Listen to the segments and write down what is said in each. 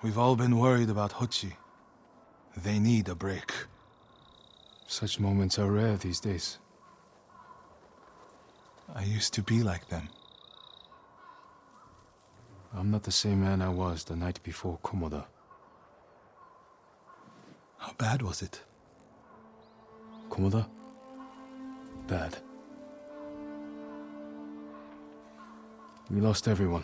We've all been worried about Hochi. They need a break. Such moments are rare these days. I used to be like them. I'm not the same man I was the night before Komoda. How bad was it? Komoda? Bad. We lost everyone.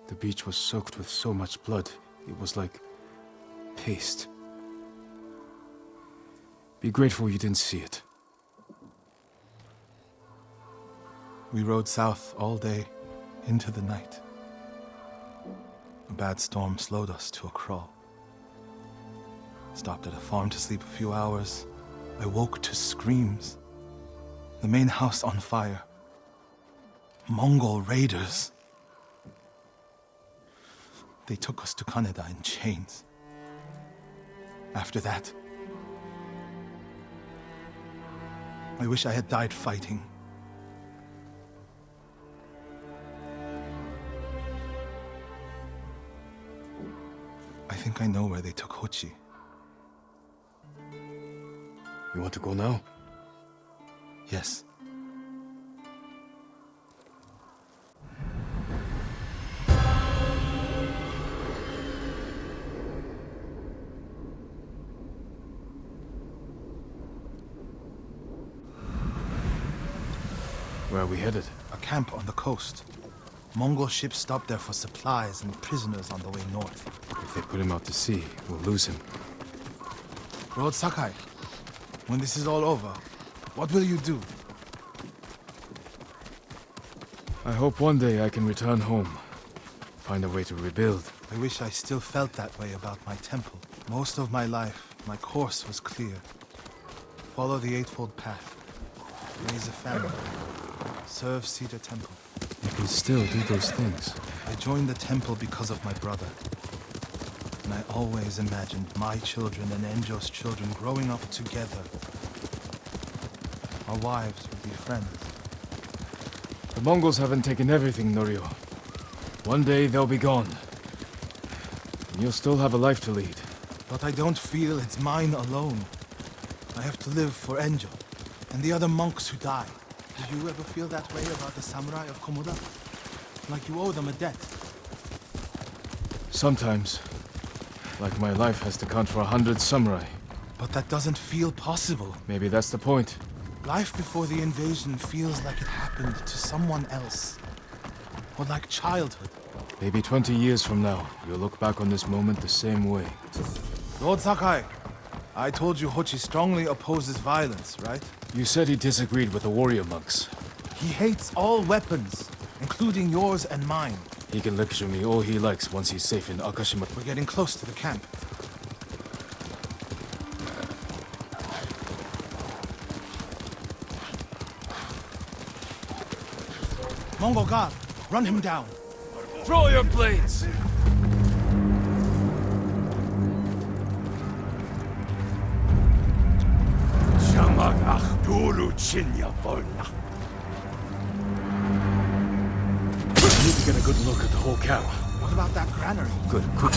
The beach was soaked with so much blood, it was like paste. Be grateful you didn't see it. We rode south all day, into the night. A bad storm slowed us to a crawl. Stopped at a farm to sleep a few hours. I woke to screams. The main house on fire. Mongol raiders. They took us to Kaneda in chains. After that, I wish I had died fighting. I think I know where they took Hochi. You want to go now? Yes. Where are we headed? A camp on the coast. Mongol ships stopped there for supplies and prisoners on the way north. If they put him out to sea, we'll lose him. Lord Sakai, when this is all over, what will you do? I hope one day I can return home. Find a way to rebuild. I wish I still felt that way about my temple. Most of my life, my course was clear. Follow the Eightfold Path. Raise a family. Serve Cedar Temple. You can still do those things. I joined the temple because of my brother. And I always imagined my children and Enjo's children growing up together. Our wives would be friends. The Mongols haven't taken everything, Norio. One day they'll be gone. And you'll still have a life to lead. But I don't feel it's mine alone. I have to live for Enjo and the other monks who died. Did you ever feel that way about the samurai of Komoda? Like you owe them a debt? Sometimes. Like my life has to count for 100 samurai. But that doesn't feel possible. Maybe that's the point. Life before the invasion feels like it happened to someone else. Or like childhood. Maybe 20 years from now, you'll look back on this moment the same way. Lord Sakai, I told you Hochi strongly opposes violence, right? You said he disagreed with the warrior monks. He hates all weapons, including yours and mine. He can lecture me all he likes once he's safe in Akashima. We're getting close to the camp. Mongol guard, run him down. Throw your blades! I need to get a good look at the whole camp. What about that granary? Good, quick.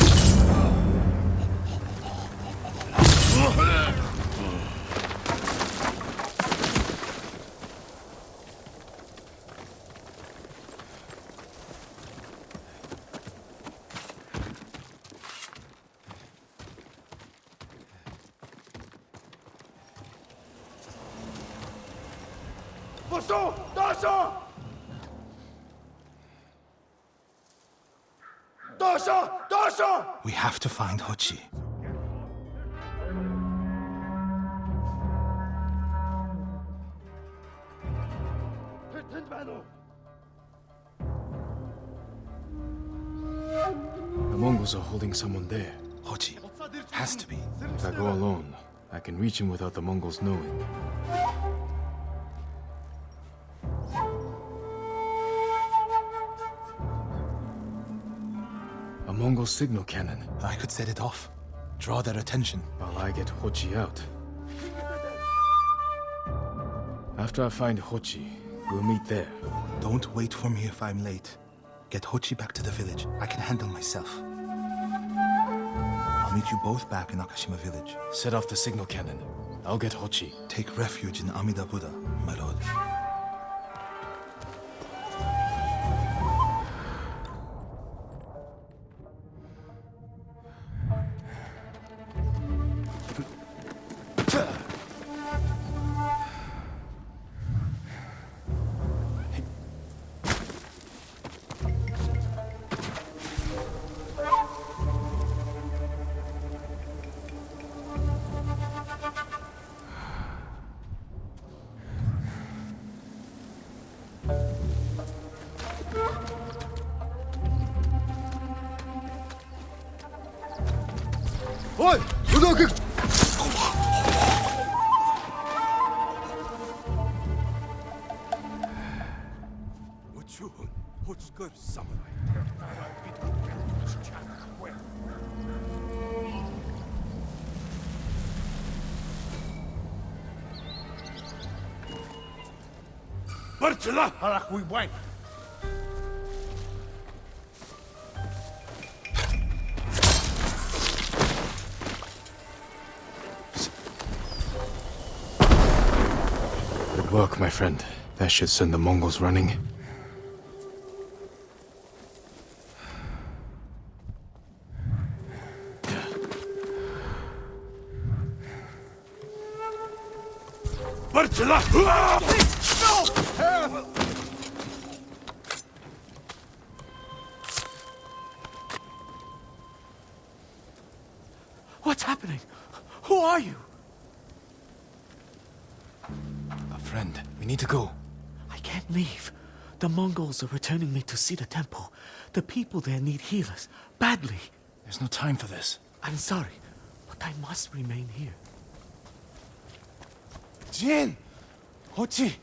We have to find Hochi. The Mongols are holding someone there. Hochi. Has to be. If I go alone, I can reach him without the Mongols knowing. A Mongol signal cannon. I could set it off. Draw their attention. While I get Hochi out. After I find Hochi, we'll meet there. Don't wait for me if I'm late. Get Hochi back to the village. I can handle myself. meet you both back in Akashima village. Set off the signal cannon. I'll get Hochi. Take refuge in Amida Buddha, my lord. Ой! Куда как? Bartela halak we wine. Good work, my friend. That should send the Mongols running. Bartela! No! What's happening? Who are you? A friend. We need to go. I can't leave. The Mongols are returning me to see the temple. The people there need healers. Badly. There's no time for this. I'm sorry, but I must remain here. Jin! Hochi!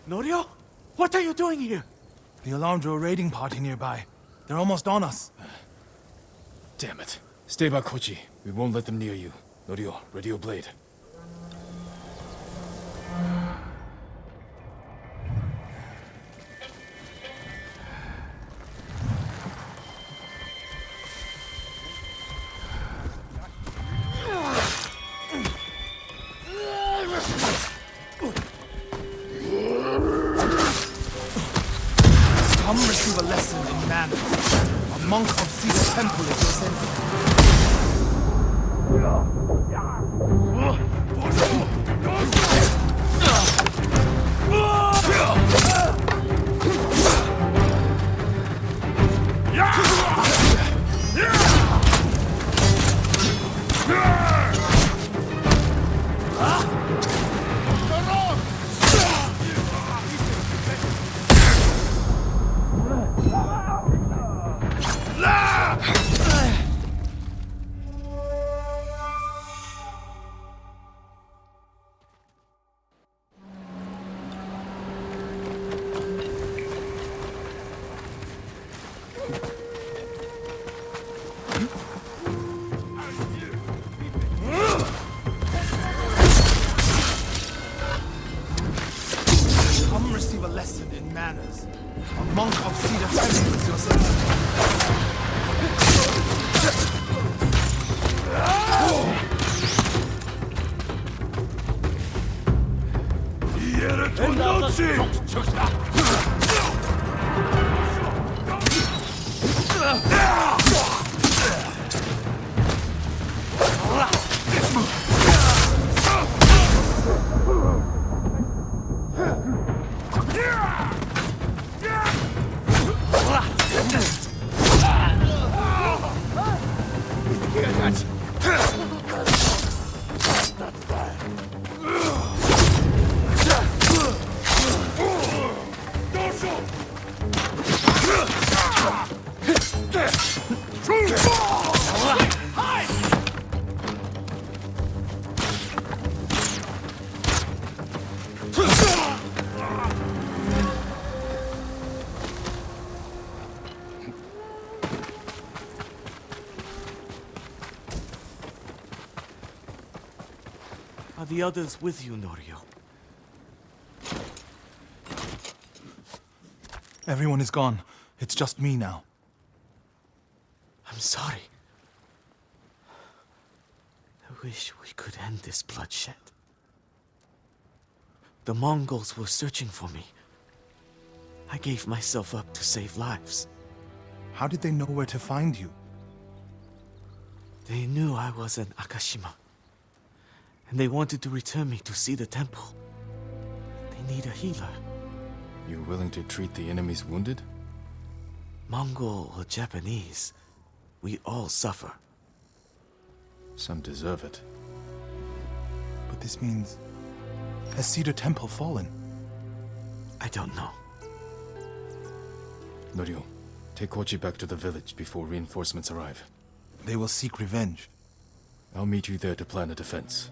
Norio? What are you doing here? The alarm drew a raiding party nearby. They're almost on us. Damn it. Stay back, Hochi. We won't let them near you. Norio, ready your blade. Come receive a lesson in manners. A monk of Cedar Temple is your sensei. Come receive a lesson in manners. A monk of Cedar Temple is your sensei. Are the others with you, Norio? Everyone is gone. It's just me now. I'm sorry. I wish we could end this bloodshed. The Mongols were searching for me. I gave myself up to save lives. How did they know where to find you? They knew I was an Akashima, and they wanted to return me to see the temple. They need a healer. You willing to treat the enemy's wounded? Mongol or Japanese, we all suffer. Some deserve it. But this means... Has Cedar Temple fallen? I don't know. Norio, take Kochi back to the village before reinforcements arrive. They will seek revenge. I'll meet you there to plan a defense.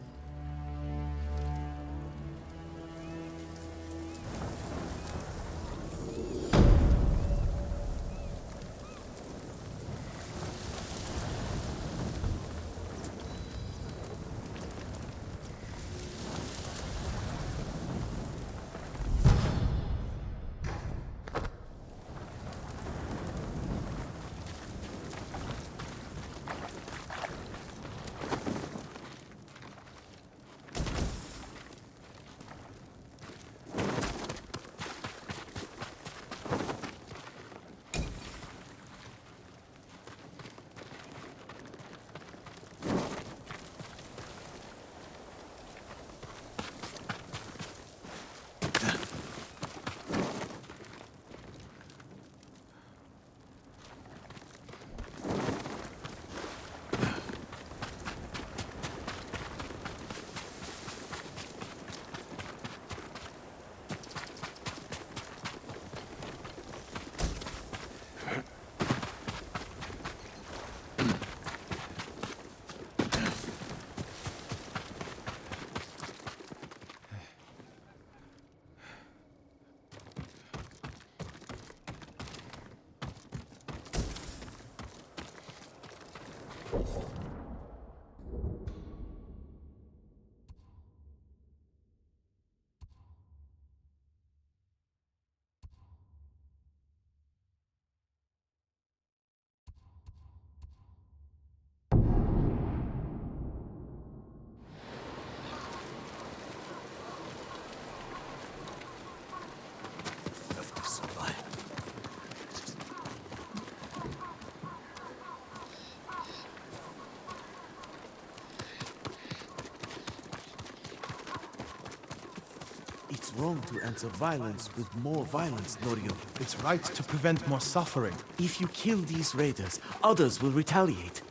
It's wrong to answer violence with more violence, Norio. It's right to prevent more suffering. If you kill these raiders, others will retaliate.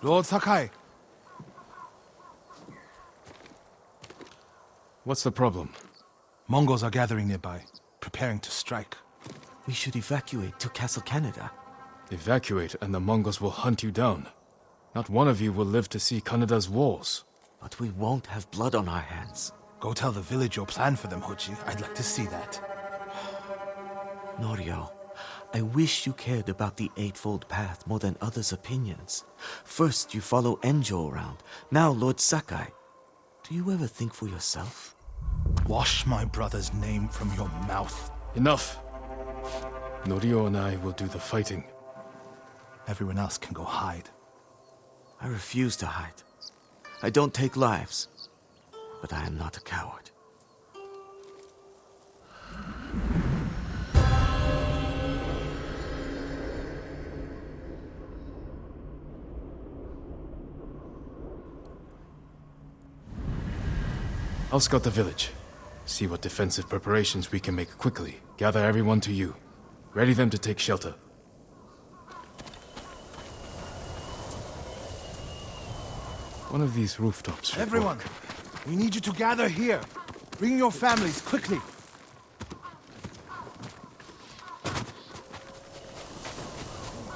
Lord Sakai, What's the problem? Mongols are gathering nearby, preparing to strike. We should evacuate to Castle Canada. Evacuate and the Mongols will hunt you down. Not one of you will live to see Kanada's walls. But we won't have blood on our hands. Go tell the village your plan for them, Hochi. I'd like to see that. Norio, I wish you cared about the Eightfold Path more than others' opinions. First you follow Enjo around, now Lord Sakai. Do you ever think for yourself? Wash my brother's name from your mouth. Enough! Norio and I will do the fighting. Everyone else can go hide. I refuse to hide. I don't take lives, but I am not a coward. I'll scout the village. See what defensive preparations we can make quickly. Gather everyone to you. Ready them to take shelter. One of these rooftops should Everyone, work. we need you to gather here. Bring your families, quickly.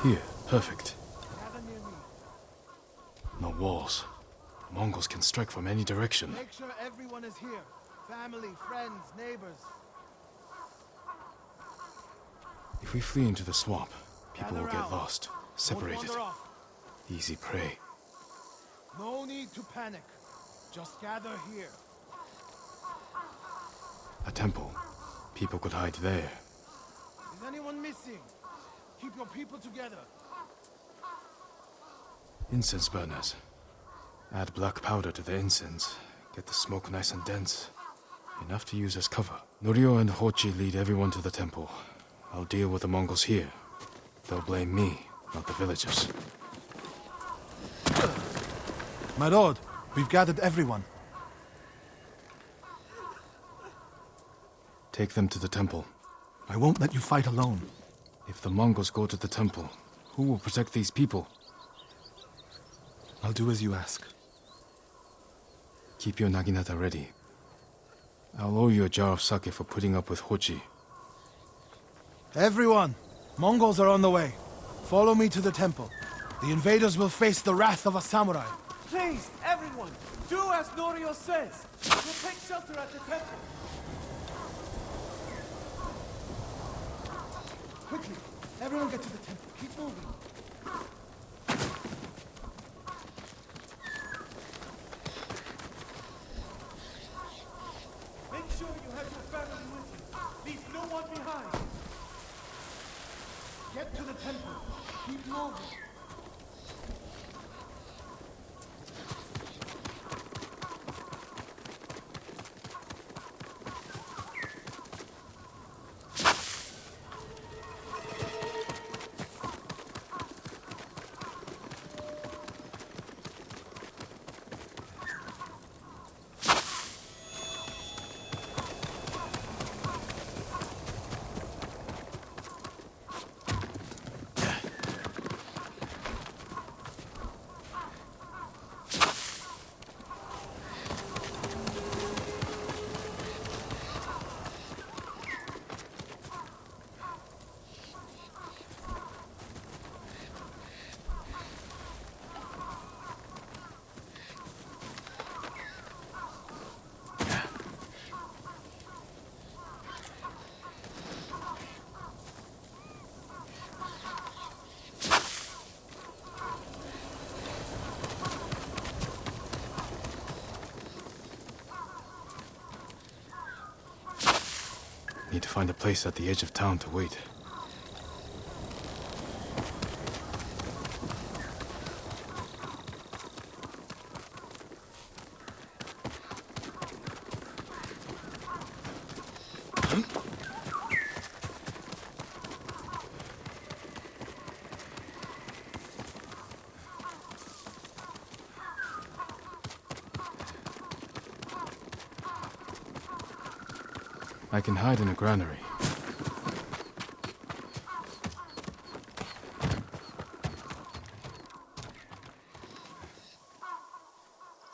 Here, perfect. No walls. Mongols can strike from any direction. Make sure everyone is here. Family, friends, neighbors. If we flee into the swamp, people will Gather get round. lost, Don't separated. wander off. Easy prey. No need to panic. Just gather here. A temple. People could hide there. Is anyone missing? Keep your people together. Incense burners. Add black powder to the incense. Get the smoke nice and dense. Enough to use as cover. Norio and Hochi lead everyone to the temple. I'll deal with the Mongols here. They'll blame me, not the villagers. My lord, we've gathered everyone. Take them to the temple. I won't let you fight alone. If the Mongols go to the temple, who will protect these people? I'll do as you ask. Keep your naginata ready. I'll owe you a jar of sake for putting up with Hochi. Everyone! Mongols are on the way. Follow me to the temple. The invaders will face the wrath of a samurai. Please, everyone, do as Norio says. We'll take shelter at the temple. Quickly! Everyone get to the temple. Keep moving. Make sure you have your family with you. Leave no one behind. Get to the temple. Keep moving. Need to find a place at the edge of town to wait. I can hide in a granary.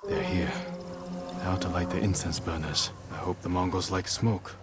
They're here. Now to light the incense burners. I hope the Mongols like smoke.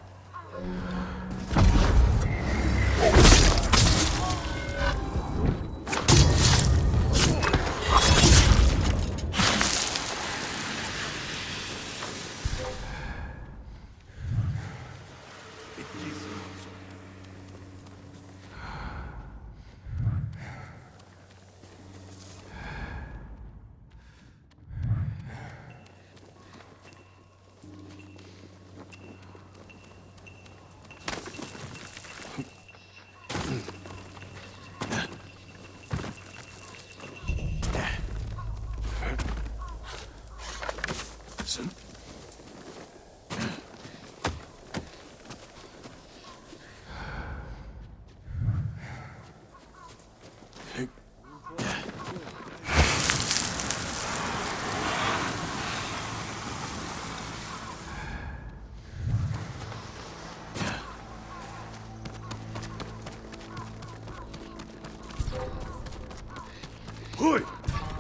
Hui!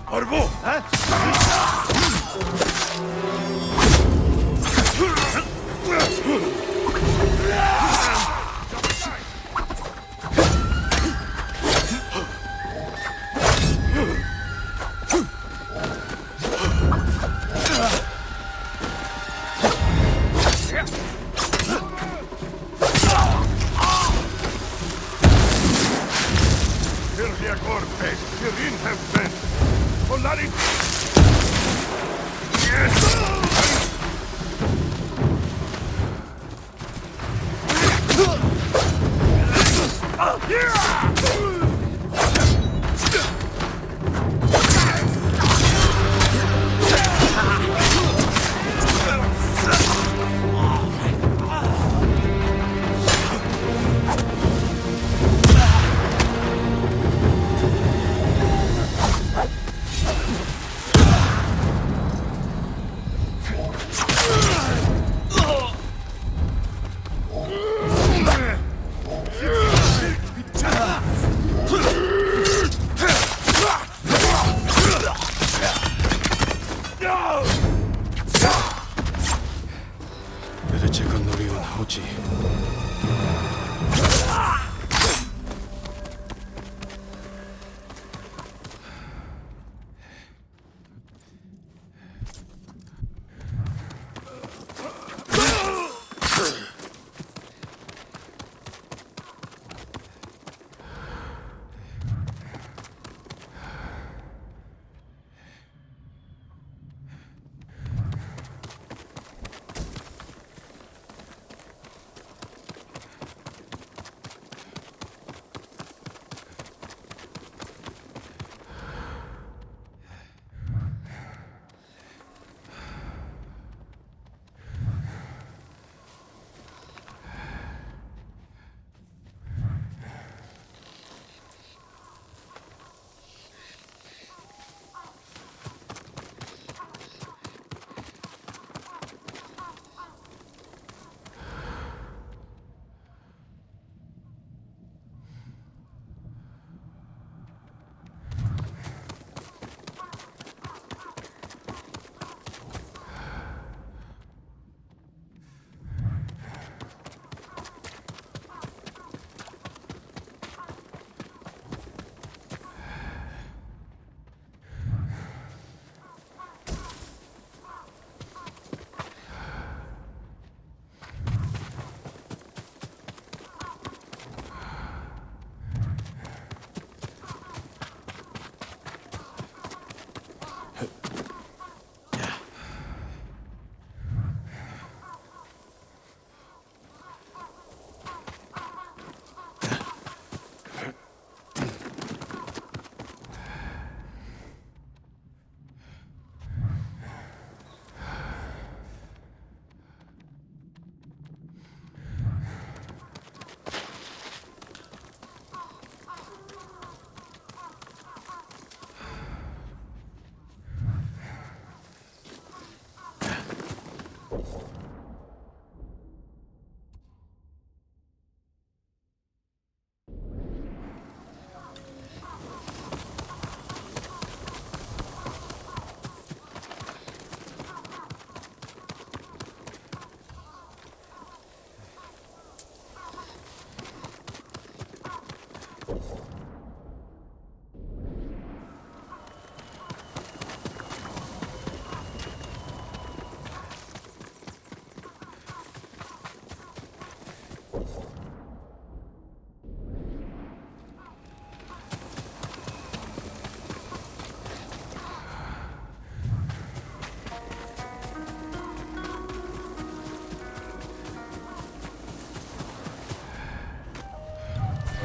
Arvo! Kirja Korpe, Kirin Heften, Polari. check on Norio and Hochi.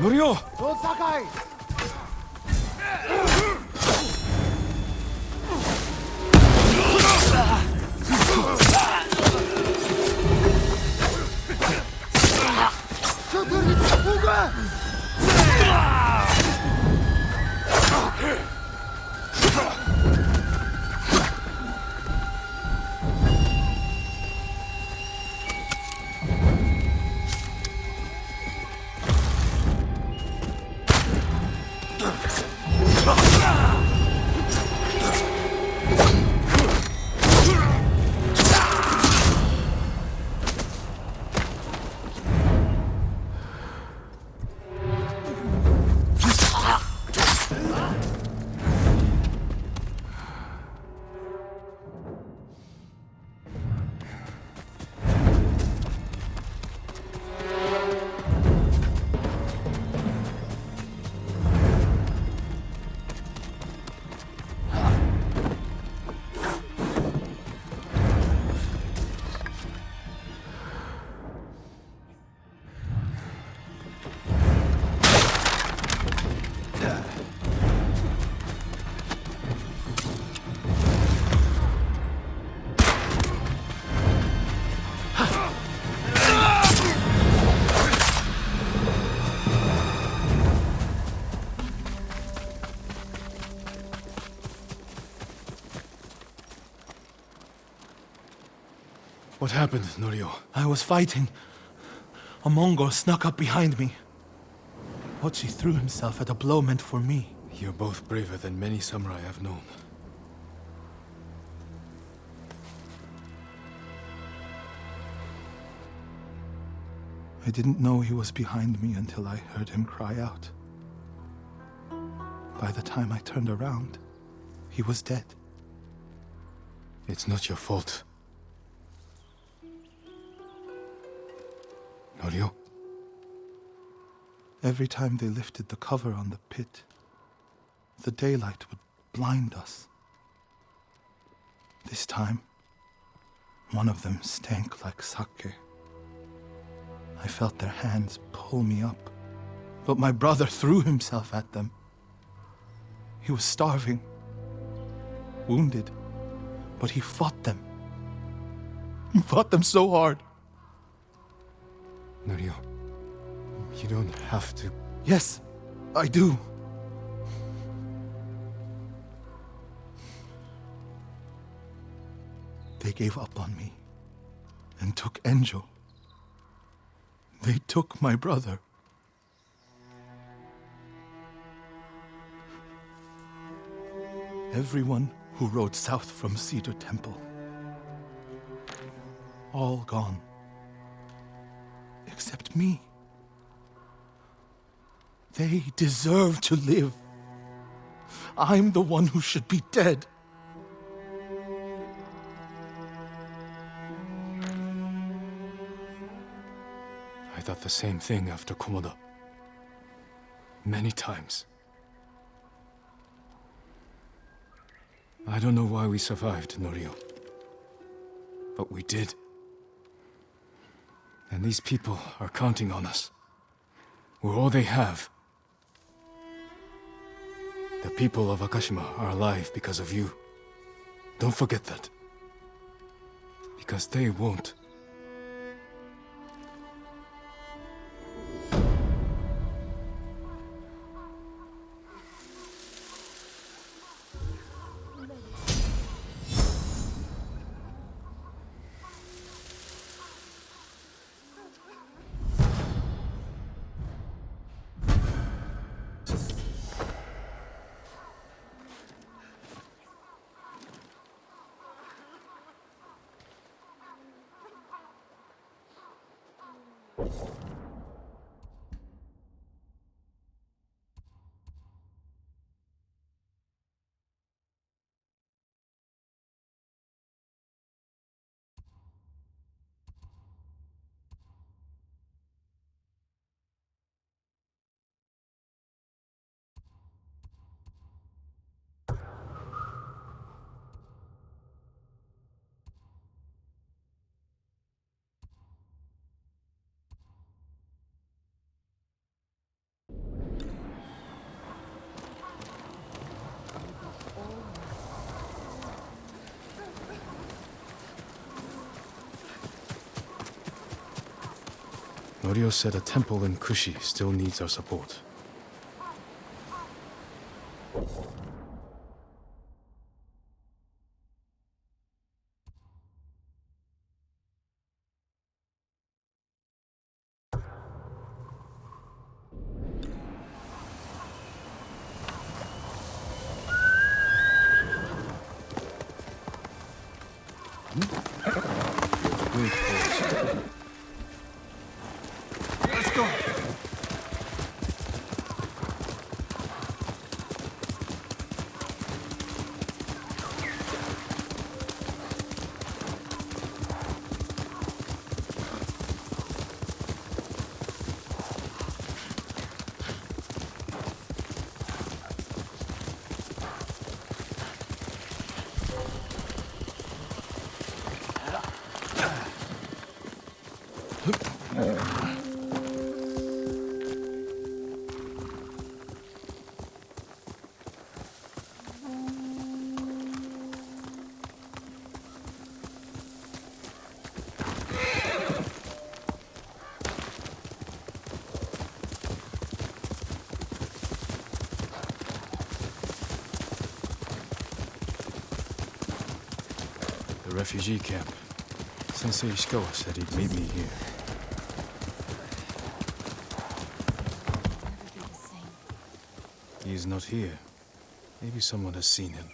Norio! Lord Sakai! 저들이 누가? What happened, Norio? I was fighting. A Mongol snuck up behind me. Hochi threw himself at a blow meant for me. You're both braver than many samurai I've known. I didn't know he was behind me until I heard him cry out. By the time I turned around, he was dead. It's not your fault. Norio? Every time they lifted the cover on the pit, the daylight would blind us. This time, one of them stank like sake. I felt their hands pull me up, but my brother threw himself at them. He was starving, wounded, but he fought them. He fought them so hard. Norio, you don't have to. Yes, I do. They gave up on me and took Enjo. They took my brother. Everyone who rode south from Cedar Temple. All gone. Except me. They deserve to live. I'm the one who should be dead. I thought the same thing after Komoda. Many times. I don't know why we survived, Norio. But we did. And these people are counting on us. We're all they have. The people of Akashima are alive because of you. Don't forget that. Because they won't. Norio said a temple in Kushi still needs our support. Great force. Let's go. The refugee camp. Sensei Ishikawa said he'd meet me here. He is not here. Maybe someone has seen him.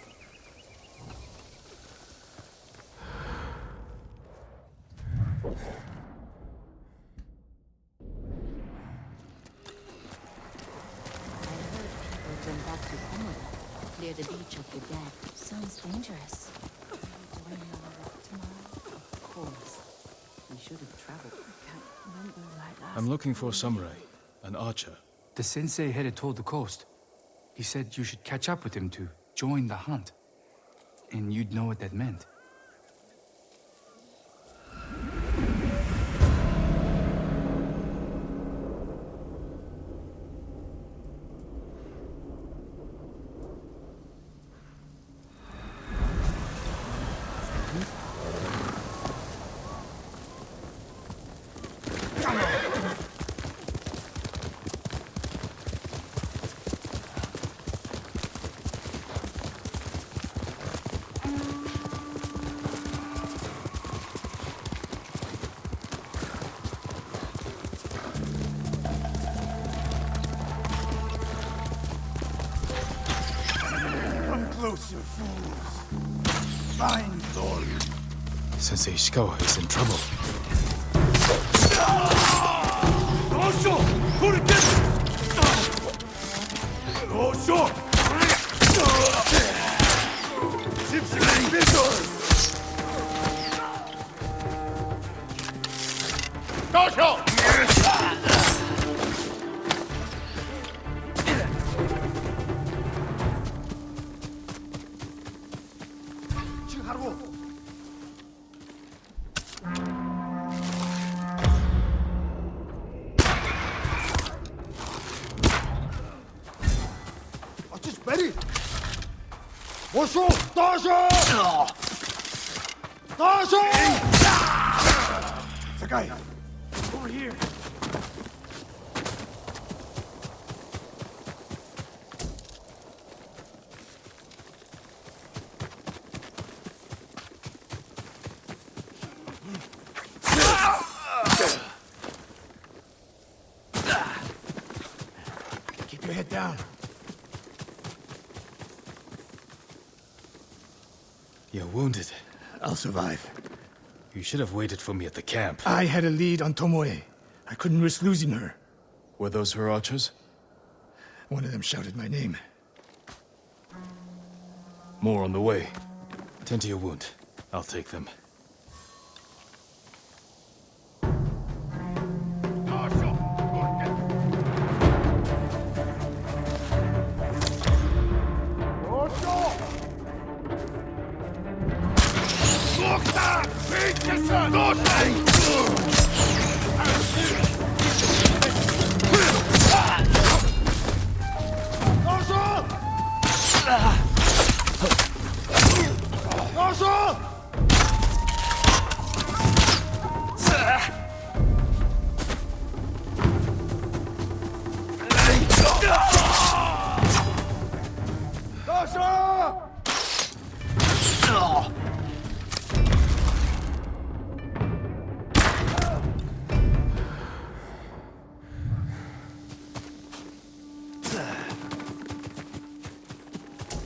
the beach of the dead. Sounds dangerous. Do I know what tomorrow? Of course. We should have traveled. I can't remember right last. I'm looking for a samurai, an archer. The sensei headed toward the coast. He said you should catch up with him to join the hunt. And you'd know what that meant. Closer, fools. Find Thor. Sensei Ishikawa is in trouble. Osho! Osho! Zipsy Victor! Osho! Osho! Dasho! Dasho! Sakai! Over here! Keep your head down. You're wounded. I'll survive. You should have waited for me at the camp. I had a lead on Tomoe. I couldn't risk losing her. Were those her archers? One of them shouted my name. More on the way. Tend to your wound. I'll take them.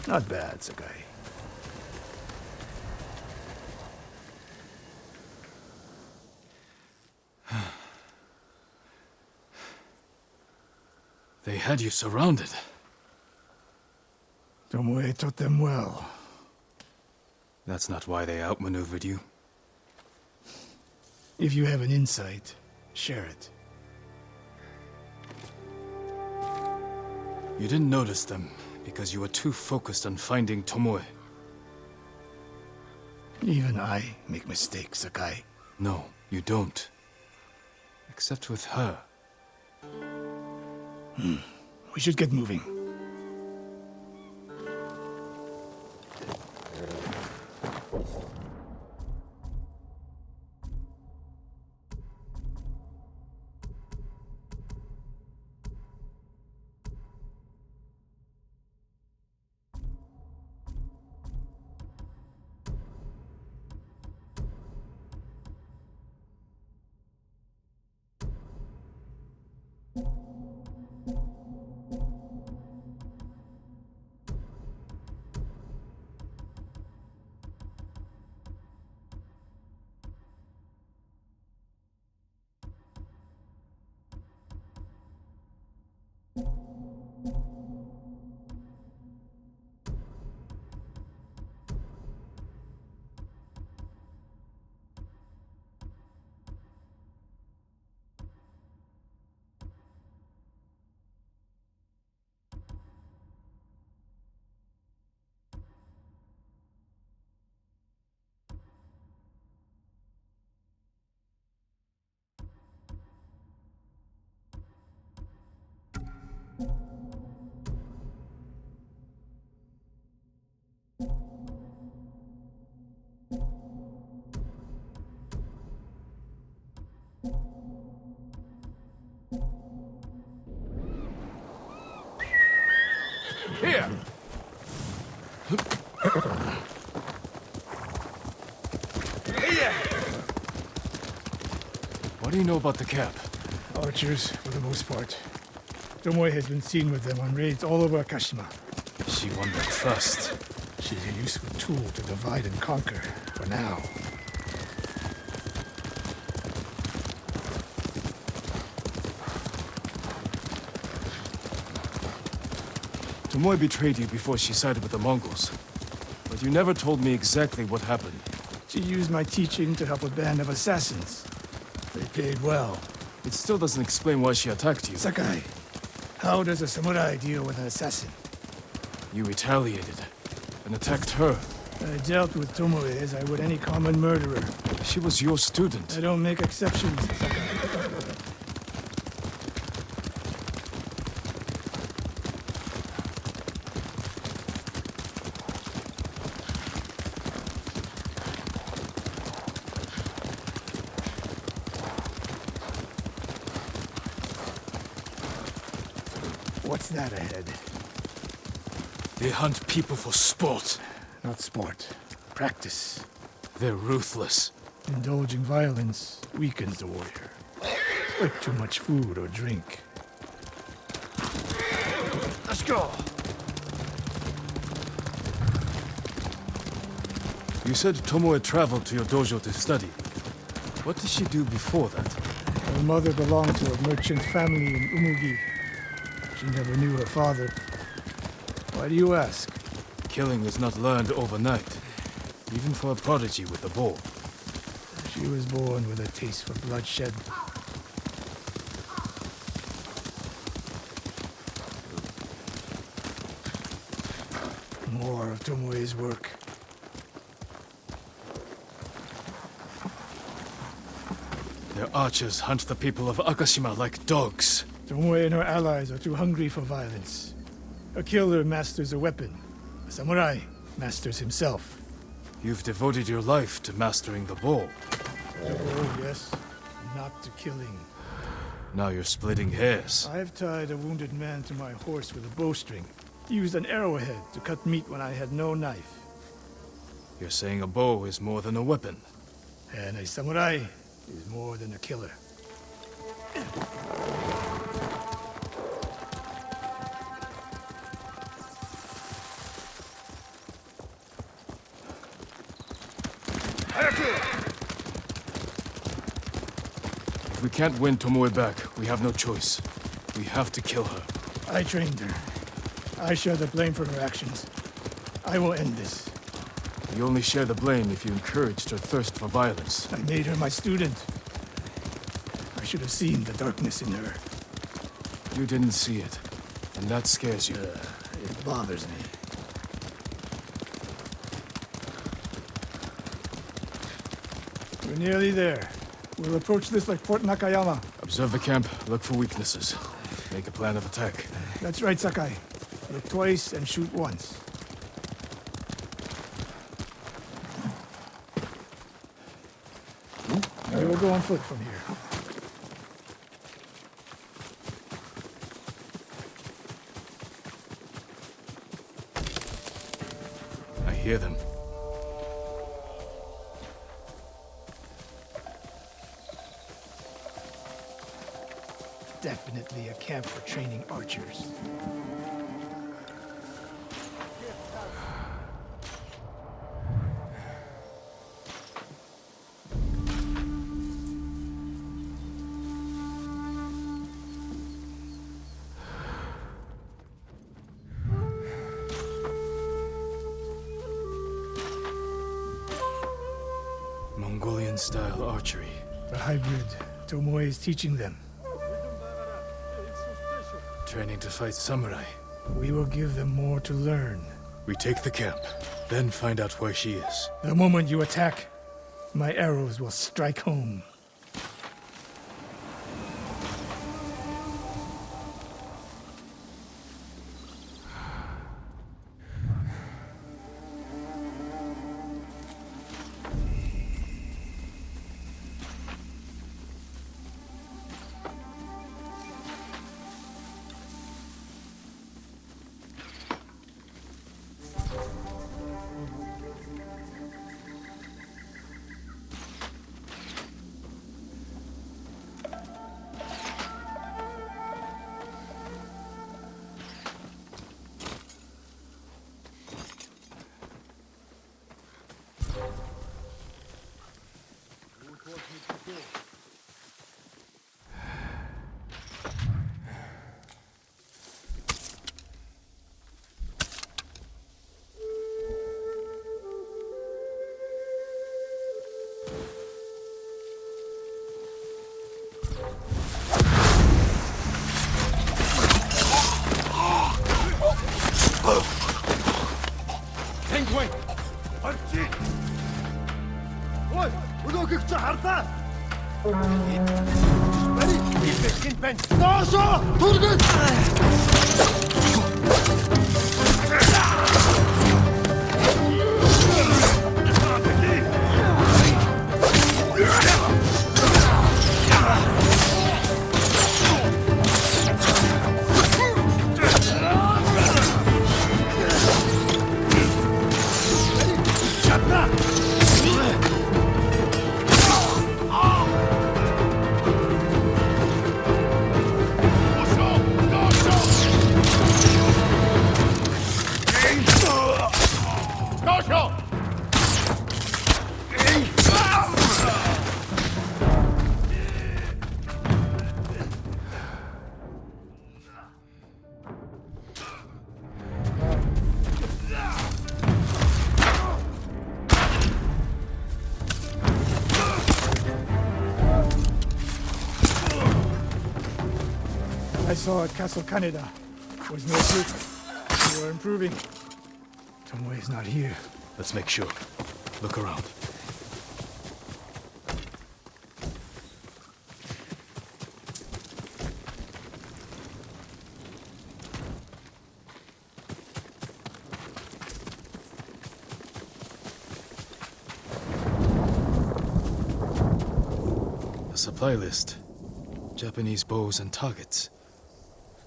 Not bad, Sakai. They had you surrounded. Tomoe taught them well. That's not why they outmaneuvered you. If you have an insight, share it. You didn't notice them because you were too focused on finding Tomoe. Even I make mistakes, Sakai. No, you don't. Except with her. We should get moving. Here! What do you know about the camp? Archers, for the most part. Tomoe has been seen with them on raids all over Akashima. She won their trust. She's a useful tool to divide and conquer, for now. Tomoe betrayed you before she sided with the Mongols. But you never told me exactly what happened. She used my teaching to help a band of assassins. They paid well. It still doesn't explain why she attacked you. Sakai, how does a samurai deal with an assassin? You retaliated and attacked her. I dealt with Tomoe as I would any common murderer. She was your student. I don't make exceptions, Sakai. What's that ahead? They hunt people for sport. Not sport. Practice. They're ruthless. Indulging violence weakens the warrior. Like too much food or drink. Let's go! You said Tomoe traveled to your dojo to study. What did she do before that? Her mother belonged to a merchant family in Umugi. She never knew her father. Why do you ask? Killing is not learned overnight, even for a prodigy with a bow. She was born with a taste for bloodshed. More of Tomoe's work. Their archers hunt the people of Akashima like dogs. Tomoe and her allies are too hungry for violence. A killer masters a weapon. A samurai masters himself. You've devoted your life to mastering the bow. Oh, yes. Not to killing. Now you're splitting hairs. I've tied a wounded man to my horse with a bowstring. Used an arrowhead to cut meat when I had no knife. You're saying a bow is more than a weapon. And a samurai is more than a killer. If we can't win Tomoe back, we have no choice. We have to kill her. I trained her. I share the blame for her actions. I will end this. You only share the blame if you encouraged her thirst for violence. I made her my student. I should have seen the darkness in her. You didn't see it, and that scares you. It bothers me. We're nearly there. We'll approach this like Fort Nakayama. Observe the camp, look for weaknesses. Make a plan of attack. That's right, Sakai. Look twice and shoot once. We will go on foot from here. I hear them. Definitely a camp for training archers. Mongolian-style archery. The hybrid Tomoe is teaching them. Training to fight samurai. We will give them more to learn. We take the camp, then find out where she is. The moment you attack, my arrows will strike home. force me to do. Penguin! Арчи! Ой, өнөөхийг чи харлаа. Бари, E16 бэн. Доошо! Түргэн! I saw at Castle Canada was no proof. You are improving. Tomoe's not here. Let's make sure. Look around. A supply list. Japanese bows and targets.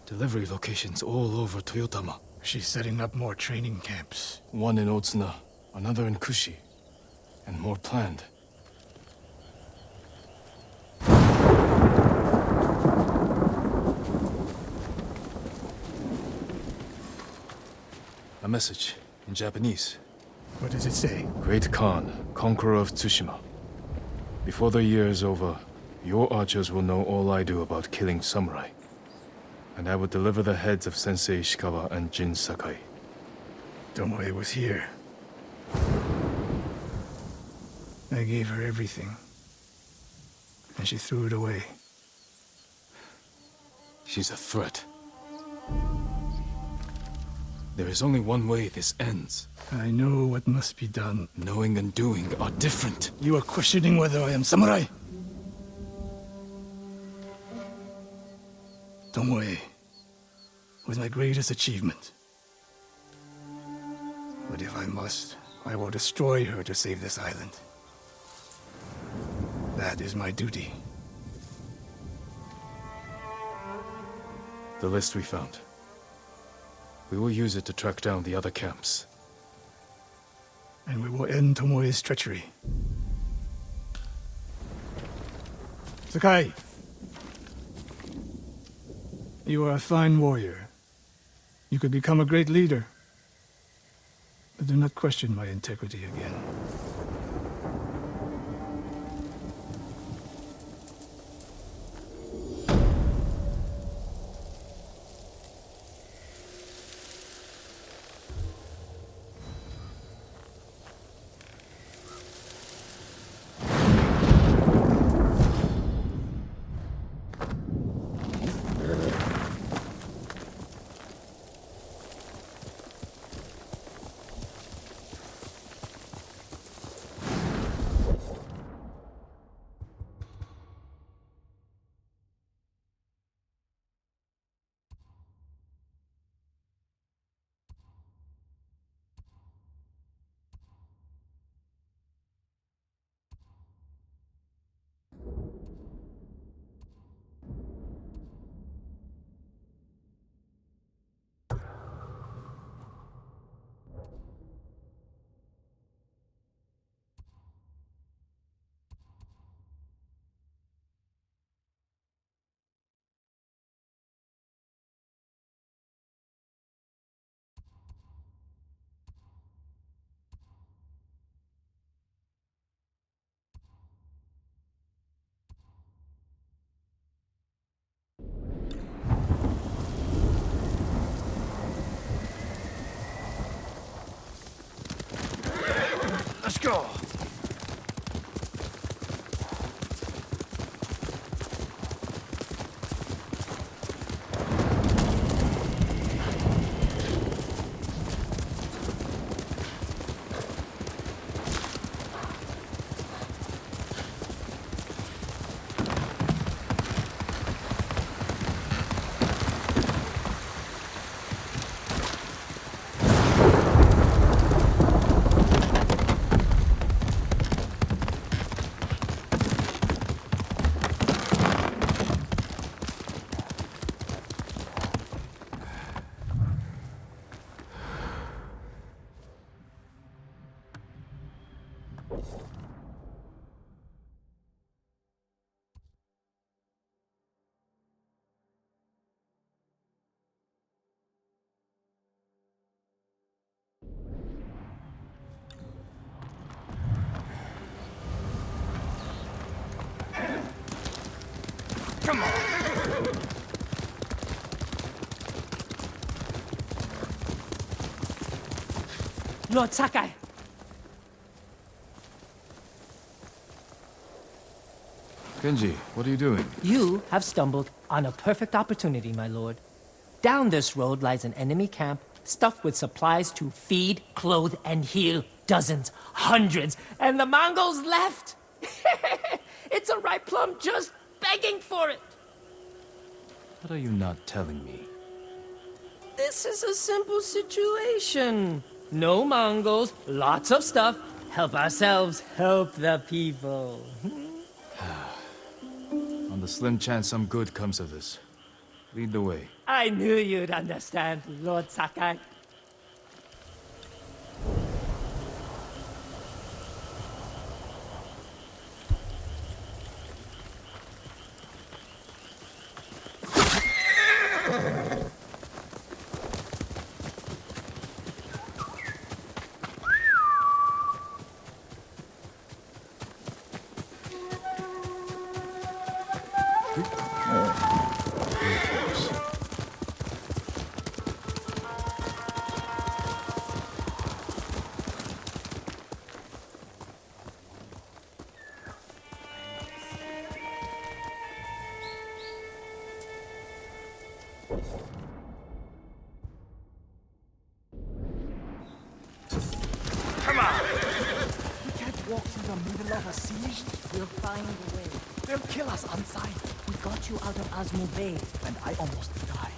Delivery locations all over Toyotama. She's setting up more training camps. One in Otsuna, another in Kushi, and more planned. A message in Japanese. What does it say? Great Khan, conqueror of Tsushima. Before the year is over, your archers will know all I do about killing samurai. And I will deliver the heads of Sensei Ishikawa and Jin Sakai. Tomoe was here. I gave her everything. And she threw it away. She's a threat. There is only one way this ends. I know what must be done. Knowing and doing are different. You are questioning whether I am samurai? Tomoe was my greatest achievement. But if I must, I will destroy her to save this island. That is my duty. The list we found. We will use it to track down the other camps. And we will end Tomoe's treachery. Sakai! You are a fine warrior. You could become a great leader. But do not question my integrity again. Come on! Lord Sakai! Genji, what are you doing? You have stumbled on a perfect opportunity, my lord. Down this road lies an enemy camp stuffed with supplies to feed, clothe, and heal dozens, hundreds, and the Mongols left! It's a ripe plum just begging for it! What are you not telling me? This is a simple situation. No Mongols, lots of stuff. Help ourselves, help the people. On the slim chance some good comes of this. Lead the way. I knew you'd understand, Lord Sakai. Walk through the middle of a siege? We'll find a way. They'll kill us on sight. We got you out of Asmo Bay. And I almost died.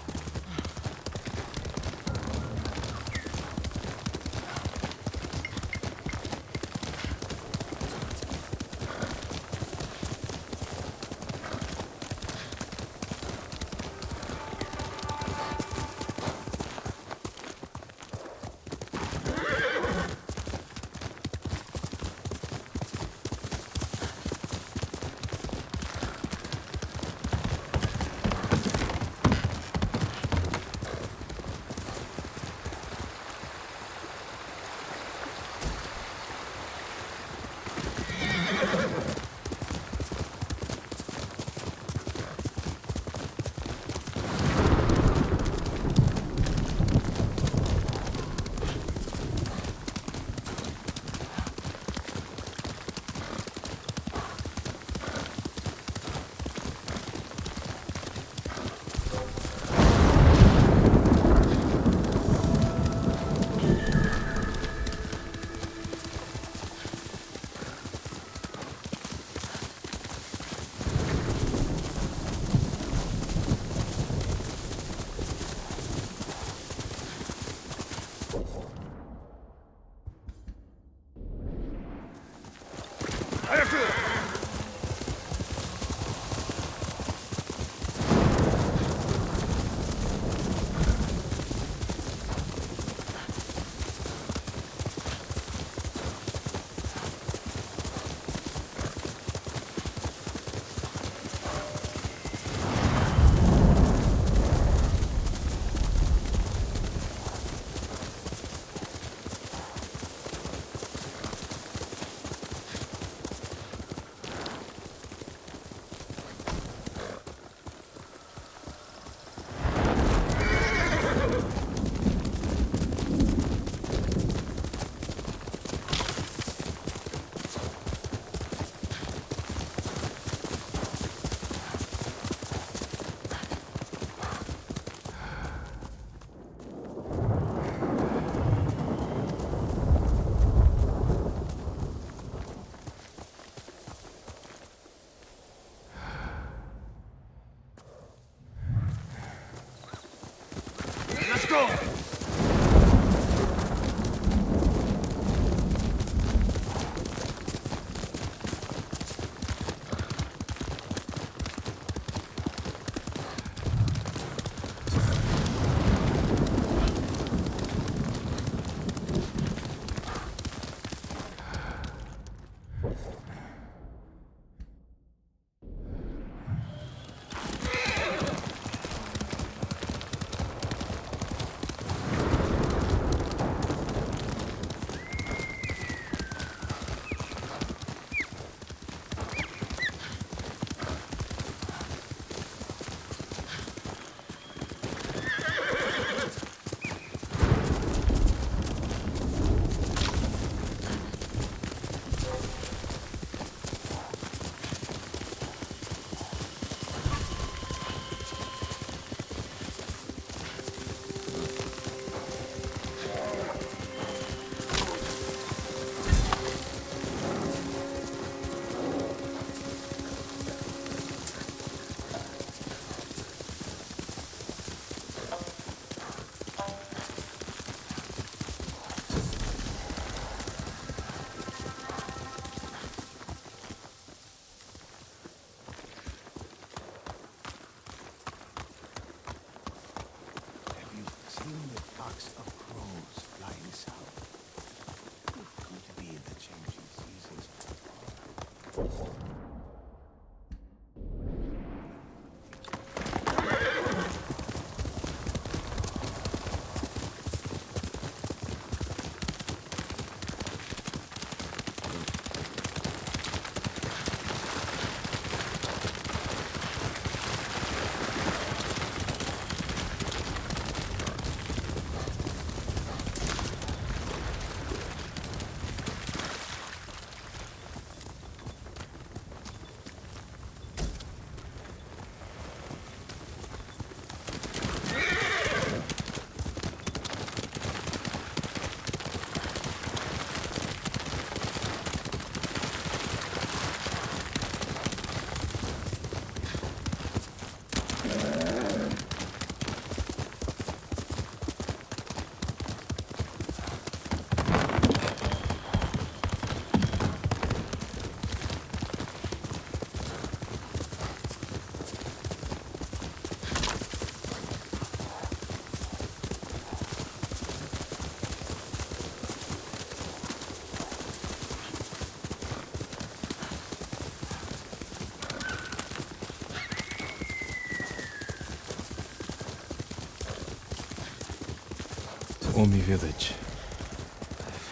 Omi village.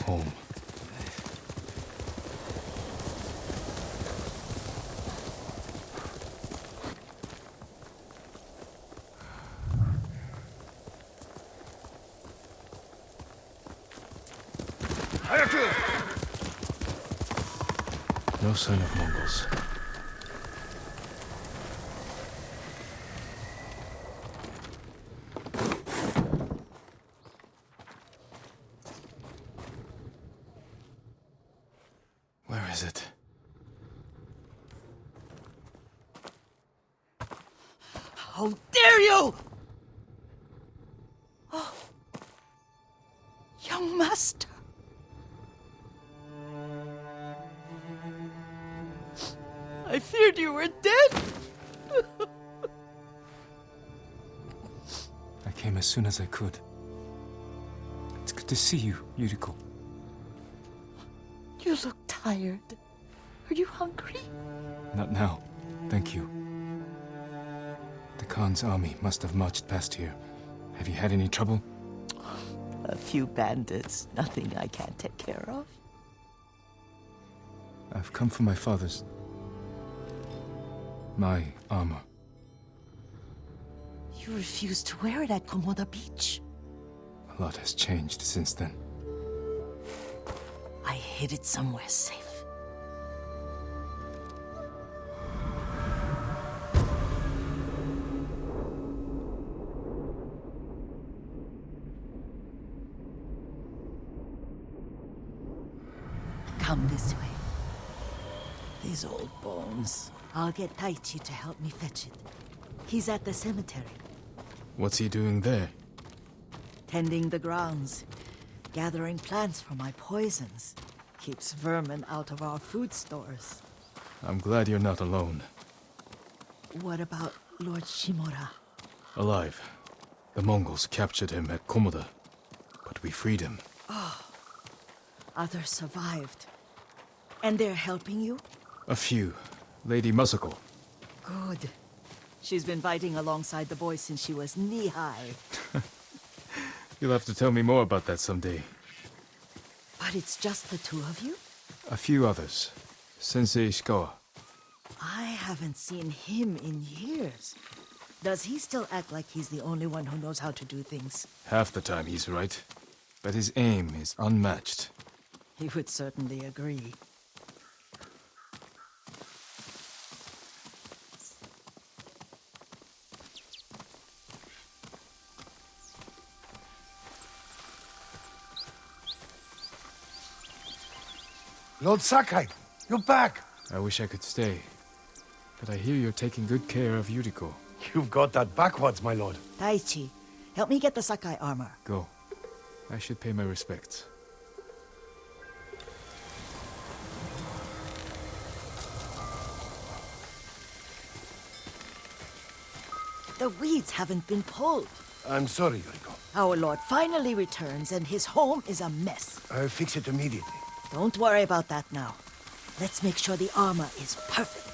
Home. No sign of Mongols. Where is it? How dare you! Oh. Young master. I feared you were dead. I came as soon as I could. It's good to see you, Yuriko. You look tired. Are you hungry? Not now. Thank you. The Khan's army must have marched past here. Have you had any trouble? A few bandits. Nothing I can't take care of. I've come for my father's... my armor. You refused to wear it at Komoda Beach. A lot has changed since then. I hid it somewhere safe. Come this way. These old bones. I'll get Taichi to help me fetch it. He's at the cemetery. What's he doing there? Tending the grounds. Gathering plants for my poisons. Keeps vermin out of our food stores. I'm glad you're not alone. What about Lord Shimura? Alive. The Mongols captured him at Komoda, but we freed him. Others survived. And they're helping you? A few. Lady Masako. Good. She's been fighting alongside the boys since she was knee-high. You'll have to tell me more about that someday. But it's just the two of you? A few others. Sensei Ishikawa. I haven't seen him in years. Does he still act like he's the only one who knows how to do things? Half the time he's right. But his aim is unmatched. He would certainly agree. Lord Sakai, you're back. I wish I could stay. But I hear you're taking good care of Yuriko. You've got that backwards, my lord. Taichi, help me get the Sakai armor. Go. I should pay my respects. The weeds haven't been pulled. I'm sorry, Yuriko. Our lord finally returns and his home is a mess. I'll fix it immediately. Don't worry about that now. Let's make sure the armor is perfect.